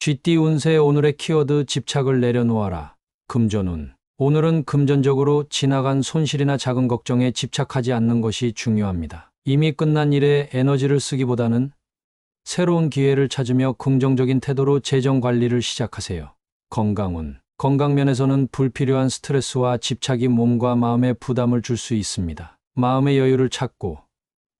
쥐띠 운세 오늘의 키워드 집착을 내려놓아라. 금전운. 오늘은 금전적으로 지나간 손실이나 작은 걱정에 집착하지 않는 것이 중요합니다. 이미 끝난 일에 에너지를 쓰기보다는 새로운 기회를 찾으며 긍정적인 태도로 재정 관리를 시작하세요. 건강운. 건강면에서는 불필요한 스트레스와 집착이 몸과 마음에 부담을 줄 수 있습니다. 마음의 여유를 찾고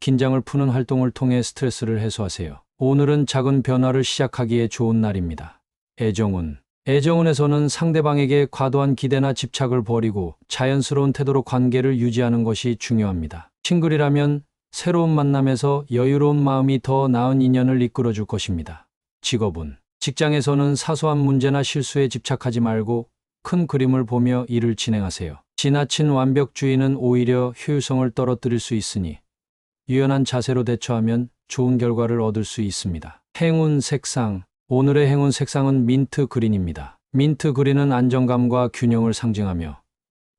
긴장을 푸는 활동을 통해 스트레스를 해소하세요. 오늘은 작은 변화를 시작하기에 좋은 날입니다. 애정운. 애정운에서는 상대방에게 과도한 기대나 집착을 버리고 자연스러운 태도로 관계를 유지하는 것이 중요합니다. 싱글이라면 새로운 만남에서 여유로운 마음이 더 나은 인연을 이끌어줄 것입니다. 직업운. 직장에서는 사소한 문제나 실수에 집착하지 말고 큰 그림을 보며 일을 진행하세요. 지나친 완벽주의는 오히려 효율성을 떨어뜨릴 수 있으니 유연한 자세로 대처하면 좋은 결과를 얻을 수 있습니다. 행운 색상. 오늘의 행운 색상은 민트 그린입니다. 민트 그린은 안정감과 균형을 상징하며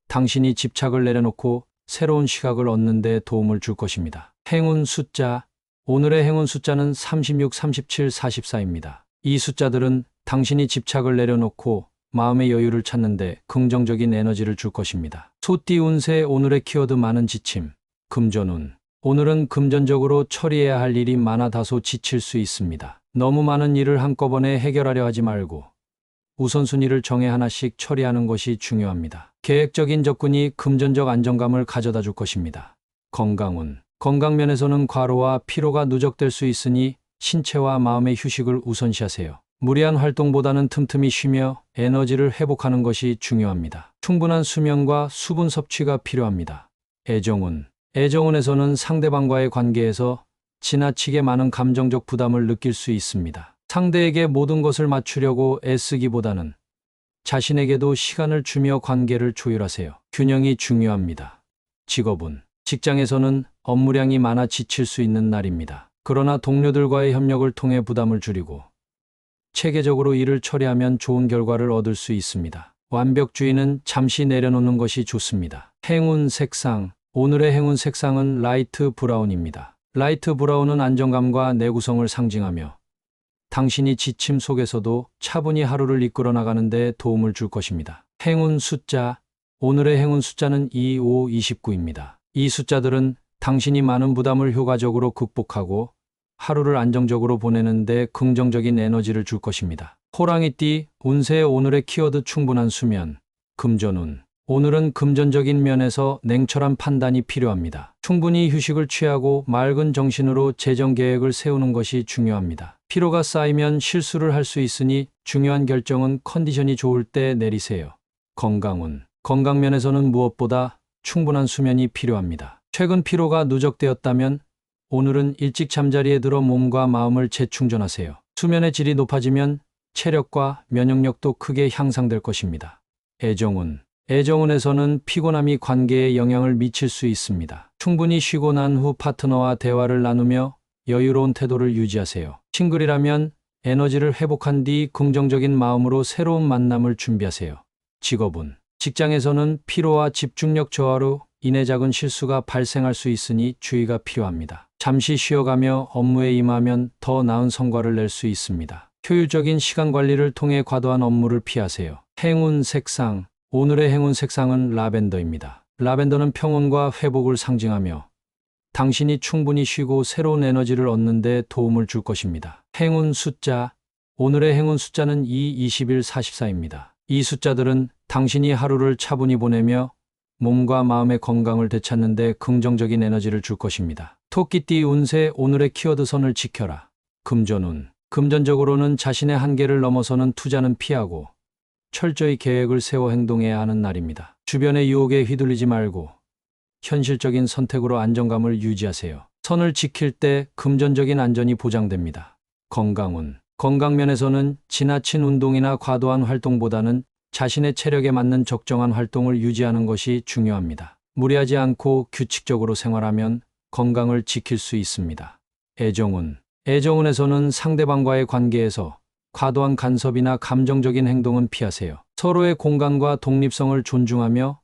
당신이 집착을 내려놓고 새로운 시각을 얻는 데 도움을 줄 것입니다. 행운 숫자. 오늘의 행운 숫자는 36, 37, 44입니다. 이 숫자들은 당신이 집착을 내려놓고 마음의 여유를 찾는 데 긍정적인 에너지를 줄 것입니다. 소띠 운세 오늘의 키워드 많은 지침. 금전운. 오늘은 금전적으로 처리해야 할 일이 많아 다소 지칠 수 있습니다. 너무 많은 일을 한꺼번에 해결하려 하지 말고 우선순위를 정해 하나씩 처리하는 것이 중요합니다. 계획적인 접근이 금전적 안정감을 가져다 줄 것입니다. 건강운. 건강면에서는 과로와 피로가 누적될 수 있으니 신체와 마음의 휴식을 우선시하세요. 무리한 활동보다는 틈틈이 쉬며 에너지를 회복하는 것이 중요합니다. 충분한 수면과 수분 섭취가 필요합니다. 애정운. 애정운에서는 상대방과의 관계에서 지나치게 많은 감정적 부담을 느낄 수 있습니다. 상대에게 모든 것을 맞추려고 애쓰기보다는 자신에게도 시간을 주며 관계를 조율하세요. 균형이 중요합니다. 직업운. 직장에서는 업무량이 많아 지칠 수 있는 날입니다. 그러나 동료들과의 협력을 통해 부담을 줄이고 체계적으로 일을 처리하면 좋은 결과를 얻을 수 있습니다. 완벽주의는 잠시 내려놓는 것이 좋습니다. 행운 색상. 오늘의 행운 색상은 라이트 브라운입니다. 라이트 브라운은 안정감과 내구성을 상징하며 당신이 지침 속에서도 차분히 하루를 이끌어 나가는 데 도움을 줄 것입니다. 행운 숫자. 오늘의 행운 숫자는 2, 5, 29입니다. 이 숫자들은 당신이 많은 부담을 효과적으로 극복하고 하루를 안정적으로 보내는 데 긍정적인 에너지를 줄 것입니다. 호랑이띠 운세 오늘의 키워드 충분한 수면. 금전운. 오늘은 금전적인 면에서 냉철한 판단이 필요합니다. 충분히 휴식을 취하고 맑은 정신으로 재정 계획을 세우는 것이 중요합니다. 피로가 쌓이면 실수를 할 수 있으니 중요한 결정은 컨디션이 좋을 때 내리세요. 건강운. 건강면에서는 무엇보다 충분한 수면이 필요합니다. 최근 피로가 누적되었다면 오늘은 일찍 잠자리에 들어 몸과 마음을 재충전하세요. 수면의 질이 높아지면 체력과 면역력도 크게 향상될 것입니다. 애정운. 애정운에서는 피곤함이 관계에 영향을 미칠 수 있습니다. 충분히 쉬고 난 후 파트너와 대화를 나누며 여유로운 태도를 유지하세요. 싱글이라면 에너지를 회복한 뒤 긍정적인 마음으로 새로운 만남을 준비하세요. 직업운. 직장에서는 피로와 집중력 저하로 인해 작은 실수가 발생할 수 있으니 주의가 필요합니다. 잠시 쉬어가며 업무에 임하면 더 나은 성과를 낼 수 있습니다. 효율적인 시간 관리를 통해 과도한 업무를 피하세요. 행운 색상. 오늘의 행운 색상은 라벤더입니다. 라벤더는 평온과 회복을 상징하며 당신이 충분히 쉬고 새로운 에너지를 얻는 데 도움을 줄 것입니다. 행운 숫자. 오늘의 행운 숫자는 2, 21, 44입니다. 이 숫자들은 당신이 하루를 차분히 보내며 몸과 마음의 건강을 되찾는 데 긍정적인 에너지를 줄 것입니다. 토끼띠 운세 오늘의 키워드 선을 지켜라. 금전운. 금전적으로는 자신의 한계를 넘어서는 투자는 피하고 철저히 계획을 세워 행동해야 하는 날입니다. 주변의 유혹에 휘둘리지 말고 현실적인 선택으로 안정감을 유지하세요. 선을 지킬 때 금전적인 안전이 보장됩니다. 건강운. 건강면에서는 지나친 운동이나 과도한 활동보다는 자신의 체력에 맞는 적정한 활동을 유지하는 것이 중요합니다. 무리하지 않고 규칙적으로 생활하면 건강을 지킬 수 있습니다. 애정운. 애정운에서는 상대방과의 관계에서 과도한 간섭이나 감정적인 행동은 피하세요. 서로의 공간과 독립성을 존중하며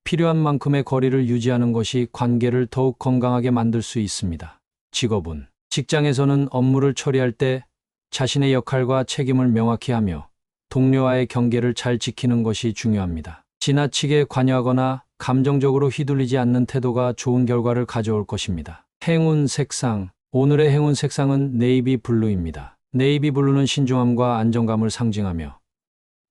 필요한 만큼의 거리를 유지하는 것이 관계를 더욱 건강하게 만들 수 있습니다. 직업운. 직장에서는 업무를 처리할 때 자신의 역할과 책임을 명확히 하며 동료와의 경계를 잘 지키는 것이 중요합니다. 지나치게 관여하거나 감정적으로 휘둘리지 않는 태도가 좋은 결과를 가져올 것입니다. 행운 색상. 오늘의 행운 색상은 네이비 블루입니다. 네이비 블루는 신중함과 안정감을 상징하며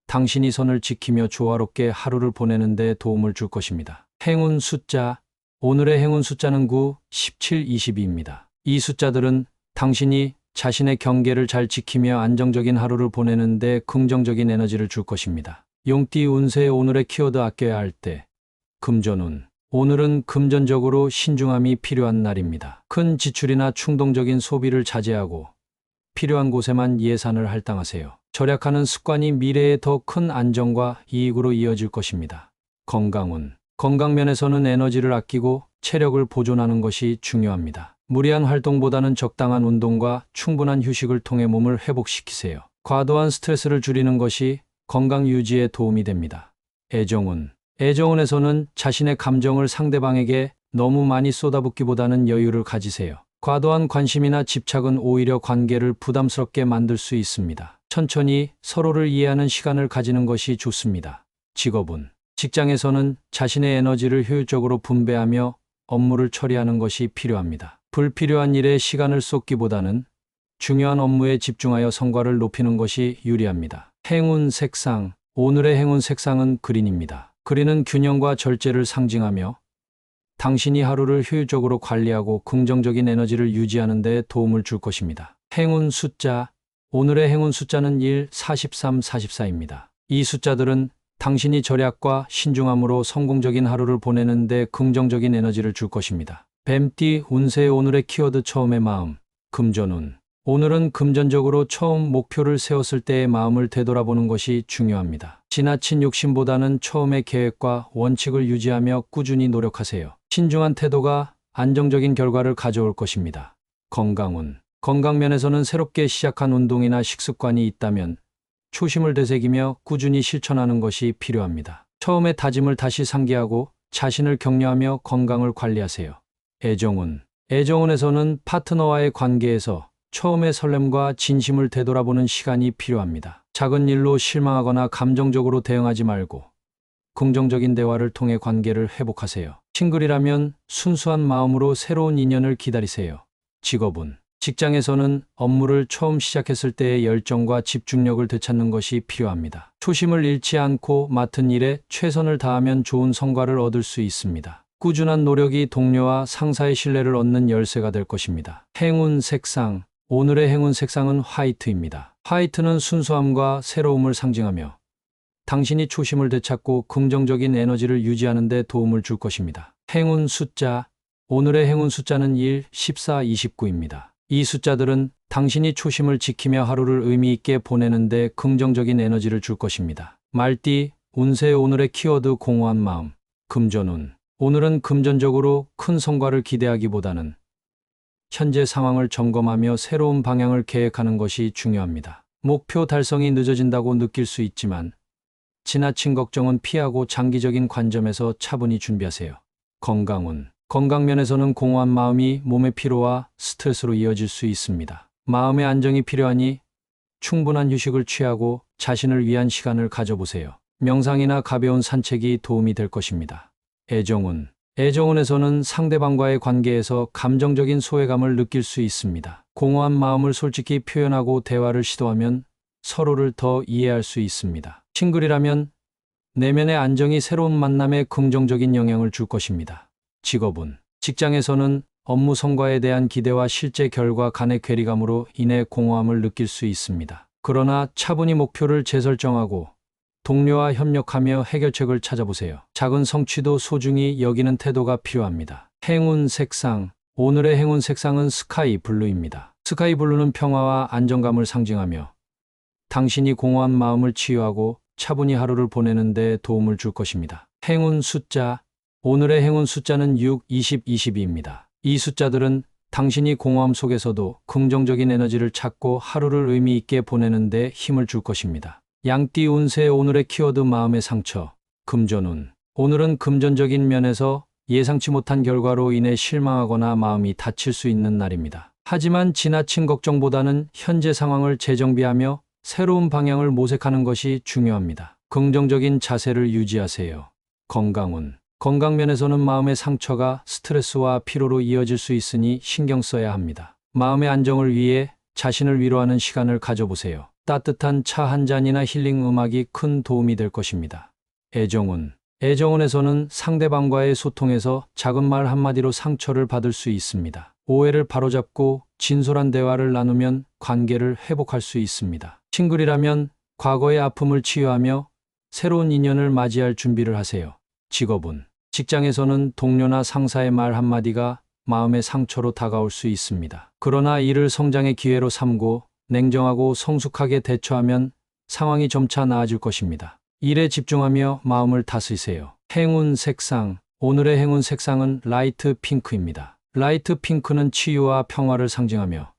당신이 선을 지키며 조화롭게 하루를 보내는 데 도움을 줄 것입니다. 행운 숫자. 오늘의 행운 숫자는 9, 17, 22입니다. 이 숫자들은 당신이 자신의 경계를 잘 지키며 안정적인 하루를 보내는 데 긍정적인 에너지를 줄 것입니다. 용띠 운세. 오늘의 키워드 아껴야 할 때. 금전운. 오늘은 금전적으로 신중함이 필요한 날입니다. 큰 지출이나 충동적인 소비를 자제하고 필요한 곳에만 예산을 할당하세요. 절약하는 습관이 미래에 더 큰 안정과 이익으로 이어질 것입니다. 건강운. 건강면에서는 에너지를 아끼고 체력을 보존하는 것이 중요합니다. 무리한 활동보다는 적당한 운동과 충분한 휴식을 통해 몸을 회복시키세요. 과도한 스트레스를 줄이는 것이 건강 유지에 도움이 됩니다. 애정운. 애정운에서는 자신의 감정을 상대방에게 너무 많이 쏟아붓기보다는 여유를 가지세요. 과도한 관심이나 집착은 오히려 관계를 부담스럽게 만들 수 있습니다. 천천히 서로를 이해하는 시간을 가지는 것이 좋습니다. 직업운. 직장에서는 자신의 에너지를 효율적으로 분배하며 업무를 처리하는 것이 필요합니다. 불필요한 일에 시간을 쏟기보다는 중요한 업무에 집중하여 성과를 높이는 것이 유리합니다. 행운 색상. 오늘의 행운 색상은 그린입니다. 그린은 균형과 절제를 상징하며 당신이 하루를 효율적으로 관리하고 긍정적인 에너지를 유지하는 데 도움을 줄 것입니다. 행운 숫자. 오늘의 행운 숫자는 1, 43, 44입니다. 이 숫자들은 당신이 절약과 신중함으로 성공적인 하루를 보내는 데 긍정적인 에너지를 줄 것입니다. 뱀띠 운세. 오늘의 키워드 처음의 마음. 금전운. 오늘은 금전적으로 처음 목표를 세웠을 때의 마음을 되돌아보는 것이 중요합니다. 지나친 욕심보다는 처음의 계획과 원칙을 유지하며 꾸준히 노력하세요. 신중한 태도가 안정적인 결과를 가져올 것입니다. 건강운. 건강면에서는 새롭게 시작한 운동이나 식습관이 있다면 초심을 되새기며 꾸준히 실천하는 것이 필요합니다. 처음의 다짐을 다시 상기하고 자신을 격려하며 건강을 관리하세요. 애정운. 애정운에서는 파트너와의 관계에서 처음의 설렘과 진심을 되돌아보는 시간이 필요합니다. 작은 일로 실망하거나 감정적으로 대응하지 말고 긍정적인 대화를 통해 관계를 회복하세요. 싱글이라면 순수한 마음으로 새로운 인연을 기다리세요. 직업운. 직장에서는 업무를 처음 시작했을 때의 열정과 집중력을 되찾는 것이 필요합니다. 초심을 잃지 않고 맡은 일에 최선을 다하면 좋은 성과를 얻을 수 있습니다. 꾸준한 노력이 동료와 상사의 신뢰를 얻는 열쇠가 될 것입니다. 행운 색상. 오늘의 행운 색상은 화이트입니다. 화이트는 순수함과 새로움을 상징하며 당신이 초심을 되찾고 긍정적인 에너지를 유지하는 데 도움을 줄 것입니다. 행운 숫자. 오늘의 행운 숫자는 1, 14, 29입니다. 이 숫자들은 당신이 초심을 지키며 하루를 의미 있게 보내는 데 긍정적인 에너지를 줄 것입니다. 말띠 운세. 오늘의 키워드 공허한 마음. 금전운. 오늘은 금전적으로 큰 성과를 기대하기보다는 현재 상황을 점검하며 새로운 방향을 계획하는 것이 중요합니다. 목표 달성이 늦어진다고 느낄 수 있지만 지나친 걱정은 피하고 장기적인 관점에서 차분히 준비하세요. 건강운. 건강면에서는 공허한 마음이 몸의 피로와 스트레스로 이어질 수 있습니다. 마음의 안정이 필요하니 충분한 휴식을 취하고 자신을 위한 시간을 가져보세요. 명상이나 가벼운 산책이 도움이 될 것입니다. 애정운. 애정운에서는 상대방과의 관계에서 감정적인 소외감을 느낄 수 있습니다. 공허한 마음을 솔직히 표현하고 대화를 시도하면 서로를 더 이해할 수 있습니다. 싱글이라면 내면의 안정이 새로운 만남에 긍정적인 영향을 줄 것입니다. 직업운. 직장에서는 업무 성과에 대한 기대와 실제 결과 간의 괴리감으로 인해 공허함을 느낄 수 있습니다. 그러나 차분히 목표를 재설정하고 동료와 협력하며 해결책을 찾아보세요. 작은 성취도 소중히 여기는 태도가 필요합니다. 행운 색상. 오늘의 행운 색상은 스카이 블루입니다. 스카이 블루는 평화와 안정감을 상징하며 당신이 공허한 마음을 치유하고 차분히 하루를 보내는 데 도움을 줄 것입니다. 행운 숫자. 오늘의 행운 숫자는 6, 20, 22입니다. 이 숫자들은 당신이 공허함 속에서도 긍정적인 에너지를 찾고 하루를 의미 있게 보내는 데 힘을 줄 것입니다. 양띠 운세. 오늘의 키워드 마음의 상처. 금전운. 오늘은 금전적인 면에서 예상치 못한 결과로 인해 실망하거나 마음이 다칠 수 있는 날입니다. 하지만 지나친 걱정보다는 현재 상황을 재정비하며 새로운 방향을 모색하는 것이 중요합니다. 긍정적인 자세를 유지하세요. 건강면에서는 마음의 상처가 스트레스와 피로로 이어질 수 있으니 신경 써야 합니다. 마음의 안정을 위해 자신을 위로하는 시간을 가져보세요. 따뜻한 차 한 잔이나 힐링 음악이 큰 도움이 될 것입니다. 애정운에서는 상대방과의 소통에서 작은 말 한마디로 상처를 받을 수 있습니다. 오해를 바로잡고 진솔한 대화를 나누면 관계를 회복할 수 있습니다. 싱글이라면 과거의 아픔을 치유하며 새로운 인연을 맞이할 준비를 하세요. 직장에서는 동료나 상사의 말 한마디가 마음의 상처로 다가올 수 있습니다. 그러나 이를 성장의 기회로 삼고 냉정하고 성숙하게 대처하면 상황이 점차 나아질 것입니다. 일에 집중하며 마음을 다스리세요. 행운 색상. 오늘의 행운 색상은 라이트 핑크입니다. 라이트 핑크는 치유와 평화를 상징하며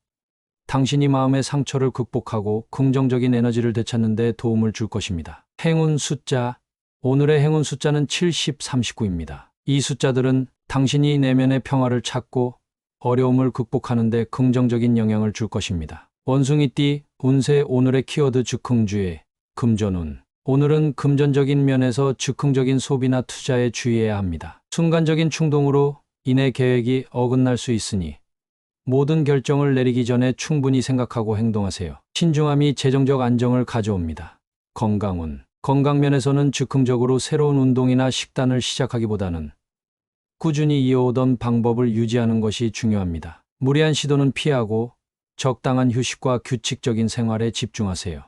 당신이 마음의 상처를 극복하고 긍정적인 에너지를 되찾는 데 도움을 줄 것입니다. 행운 숫자. 오늘의 행운 숫자는 70, 39입니다. 이 숫자들은 당신이 내면의 평화를 찾고 어려움을 극복하는 데 긍정적인 영향을 줄 것입니다. 원숭이띠 운세. 오늘의 키워드 즉흥주의. 금전운. 오늘은 금전적인 면에서 즉흥적인 소비나 투자에 주의해야 합니다. 순간적인 충동으로 인해 계획이 어긋날 수 있으니 모든 결정을 내리기 전에 충분히 생각하고 행동하세요. 신중함이 재정적 안정을 가져옵니다. 건강면에서는 즉흥적으로 새로운 운동이나 식단을 시작하기보다는 꾸준히 이어오던 방법을 유지하는 것이 중요합니다. 무리한 시도는 피하고 적당한 휴식과 규칙적인 생활에 집중하세요.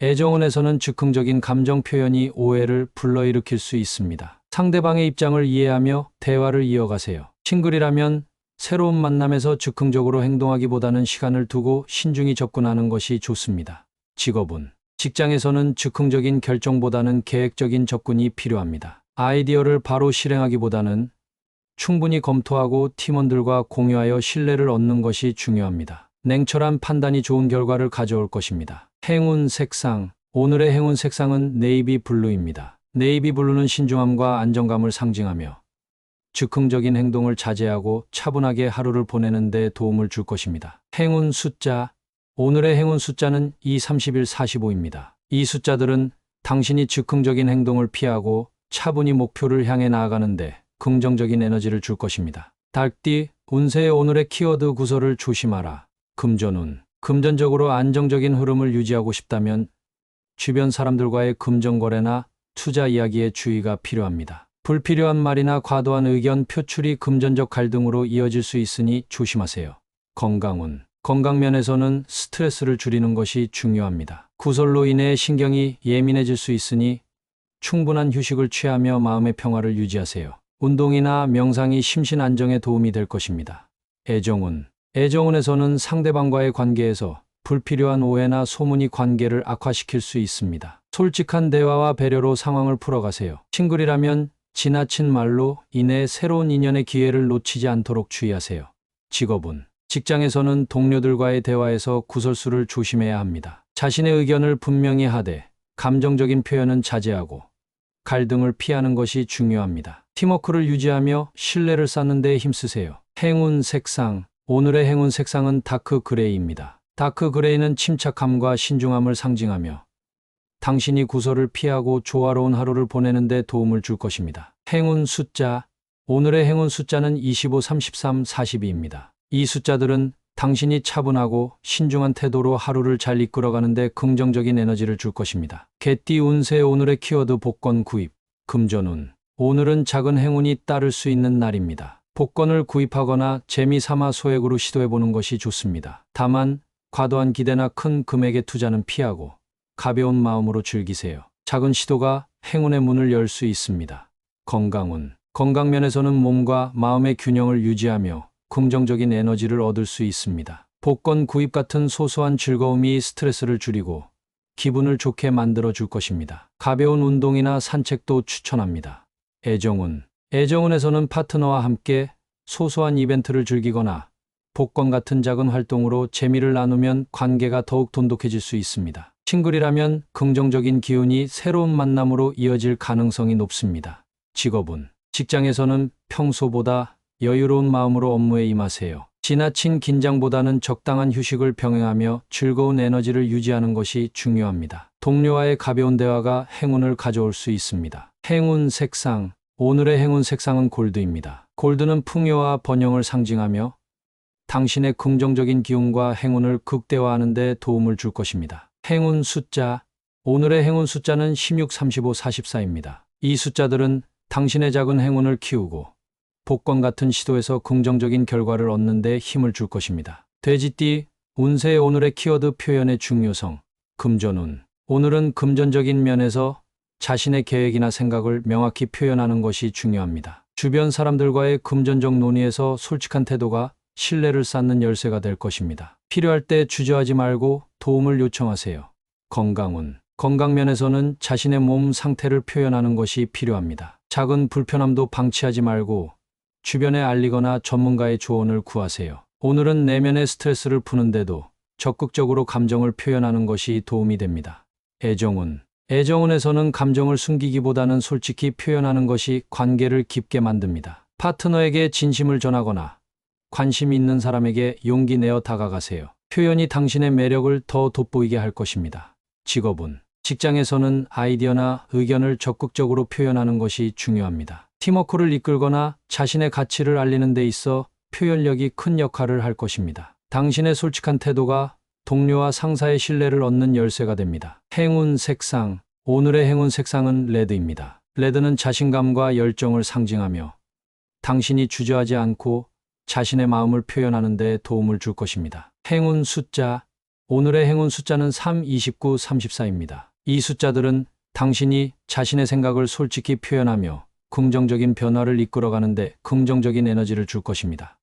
애정운에서는 즉흥적인 감정 표현이 오해를 불러일으킬 수 있습니다. 상대방의 입장을 이해하며 대화를 이어가세요. 싱글이라면 새로운 만남에서 즉흥적으로 행동하기보다는 시간을 두고 신중히 접근하는 것이 좋습니다. 직장에서는 즉흥적인 결정보다는 계획적인 접근이 필요합니다. 아이디어를 바로 실행하기보다는 충분히 검토하고 팀원들과 공유하여 신뢰를 얻는 것이 중요합니다. 냉철한 판단이 좋은 결과를 가져올 것입니다. 행운 색상. 오늘의 행운 색상은 네이비 블루입니다. 네이비 블루는 신중함과 안정감을 상징하며 즉흥적인 행동을 자제하고 차분하게 하루를 보내는 데 도움을 줄 것입니다. 행운 숫자. 오늘의 행운 숫자는 2, 31, 45입니다. 이 숫자들은 당신이 즉흥적인 행동을 피하고 차분히 목표를 향해 나아가는데 긍정적인 에너지를 줄 것입니다. 닭띠 운세의 오늘의 키워드 구설을 조심하라. 금전운. 금전적으로 안정적인 흐름을 유지하고 싶다면 주변 사람들과의 금전거래나 투자 이야기에 주의가 필요합니다. 불필요한 말이나 과도한 의견 표출이 금전적 갈등으로 이어질 수 있으니 조심하세요. 건강면에서는 스트레스를 줄이는 것이 중요합니다. 구설로 인해 신경이 예민해질 수 있으니 충분한 휴식을 취하며 마음의 평화를 유지하세요. 운동이나 명상이 심신 안정에 도움이 될 것입니다. 애정운에서는 상대방과의 관계에서 불필요한 오해나 소문이 관계를 악화시킬 수 있습니다. 솔직한 대화와 배려로 상황을 풀어가세요. 싱글이라면 지나친 말로 인해 새로운 인연의 기회를 놓치지 않도록 주의하세요. 직장에서는 동료들과의 대화에서 구설수를 조심해야 합니다. 자신의 의견을 분명히 하되 감정적인 표현은 자제하고 갈등을 피하는 것이 중요합니다. 팀워크를 유지하며 신뢰를 쌓는 데 힘쓰세요. 행운 색상. 오늘의 행운 색상은 다크 그레이입니다. 다크 그레이는 침착함과 신중함을 상징하며 당신이 구설을 피하고 조화로운 하루를 보내는 데 도움을 줄 것입니다. 행운 숫자. 오늘의 행운 숫자는 25, 33, 42입니다. 이 숫자들은 당신이 차분하고 신중한 태도로 하루를 잘 이끌어가는 데 긍정적인 에너지를 줄 것입니다. 개띠 운세. 오늘의 키워드 복권 구입. 금전운. 오늘은 작은 행운이 따를 수 있는 날입니다. 복권을 구입하거나 재미삼아 소액으로 시도해보는 것이 좋습니다. 다만 과도한 기대나 큰 금액의 투자는 피하고 가벼운 마음으로 즐기세요. 작은 시도가 행운의 문을 열 수 있습니다. 건강면에서는 몸과 마음의 균형을 유지하며 긍정적인 에너지를 얻을 수 있습니다. 복권 구입 같은 소소한 즐거움이 스트레스를 줄이고 기분을 좋게 만들어 줄 것입니다. 가벼운 운동이나 산책도 추천합니다. 애정운에서는 파트너와 함께 소소한 이벤트를 즐기거나 복권 같은 작은 활동으로 재미를 나누면 관계가 더욱 돈독해질 수 있습니다. 싱글이라면 긍정적인 기운이 새로운 만남으로 이어질 가능성이 높습니다. 직장에서는 평소보다 여유로운 마음으로 업무에 임하세요. 지나친 긴장보다는 적당한 휴식을 병행하며 즐거운 에너지를 유지하는 것이 중요합니다. 동료와의 가벼운 대화가 행운을 가져올 수 있습니다. 행운 색상. 오늘의 행운 색상은 골드입니다. 골드는 풍요와 번영을 상징하며 당신의 긍정적인 기운과 행운을 극대화하는 데 도움을 줄 것입니다. 행운 숫자. 오늘의 행운 숫자는 16, 35, 44입니다. 이 숫자들은 당신의 작은 행운을 키우고 복권 같은 시도에서 긍정적인 결과를 얻는 데 힘을 줄 것입니다. 돼지띠. 운세의 오늘의 키워드 표현의 중요성. 금전운. 오늘은 금전적인 면에서 자신의 계획이나 생각을 명확히 표현하는 것이 중요합니다. 주변 사람들과의 금전적 논의에서 솔직한 태도가 신뢰를 쌓는 열쇠가 될 것입니다. 필요할 때 주저하지 말고 도움을 요청하세요. 건강운. 건강 면에서는 자신의 몸 상태를 표현하는 것이 필요합니다. 작은 불편함도 방치하지 말고 주변에 알리거나 전문가의 조언을 구하세요. 오늘은 내면의 스트레스를 푸는데도 적극적으로 감정을 표현하는 것이 도움이 됩니다. 애정운. 애정운에서는 감정을 숨기기보다는 솔직히 표현하는 것이 관계를 깊게 만듭니다. 파트너에게 진심을 전하거나 관심 있는 사람에게 용기 내어 다가가세요. 표현이 당신의 매력을 더 돋보이게 할 것입니다. 직업운. 직장에서는 아이디어나 의견을 적극적으로 표현하는 것이 중요합니다. 팀워크를 이끌거나 자신의 가치를 알리는 데 있어 표현력이 큰 역할을 할 것입니다. 당신의 솔직한 태도가 동료와 상사의 신뢰를 얻는 열쇠가 됩니다. 행운 색상. 오늘의 행운 색상은 레드입니다. 레드는 자신감과 열정을 상징하며 당신이 주저하지 않고 자신의 마음을 표현하는 데 도움을 줄 것입니다. 행운 숫자. 오늘의 행운 숫자는 3, 29, 34입니다. 이 숫자들은 당신이 자신의 생각을 솔직히 표현하며 긍정적인 변화를 이끌어가는 데 긍정적인 에너지를 줄 것입니다.